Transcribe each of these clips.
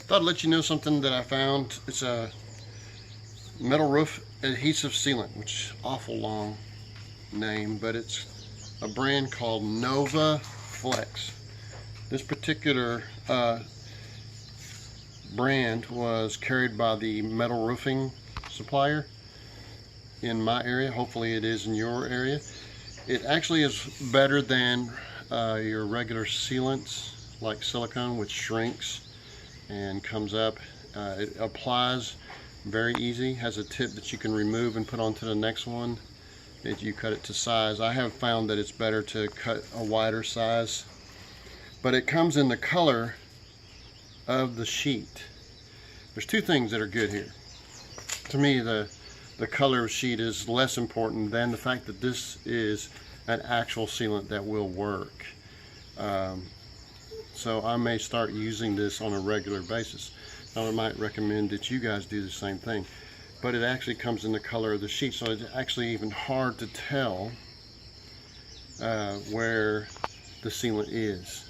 Thought I'd let you know something that I found. It's a metal roof adhesive sealant, which is awful long name, but it's a brand called Nova Flex. This particular brand was carried by the metal roofing supplier in my area. Hopefully it is in your area. It actually is better than your regular sealants like silicone, which shrinks and comes up. It applies very easy, has a tip that you can remove and put onto the next one if you cut it to size. I have found that it's better to cut a wider size, but it comes in the color of the sheet. There's two things that are good here. To me, the color of sheet is less important than the fact that this is an actual sealant that will work. So I may start using this on a regular basis. I might recommend that you guys do the same thing. But it actually comes in the color of the sheet, so it's actually even hard to tell where the sealant is,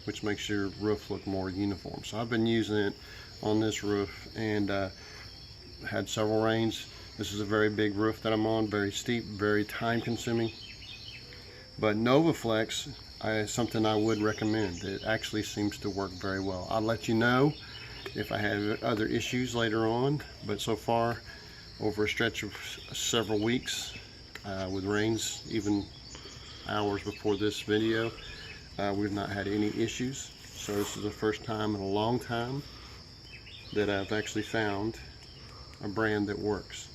which makes your roof look more uniform. So I've been using it on this roof and had several rains. This is a very big roof that I'm on, very steep, very time consuming. But NovaFlex is something I would recommend. It actually seems to work very well. I'll let you know if I have other issues later on, but so far, over a stretch of several weeks with rains, even hours before this video, we've not had any issues. So this is the first time in a long time that I've actually found a brand that works,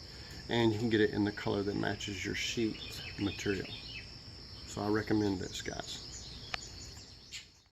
and you can get it in the color that matches your sheet material. So I recommend this, guys.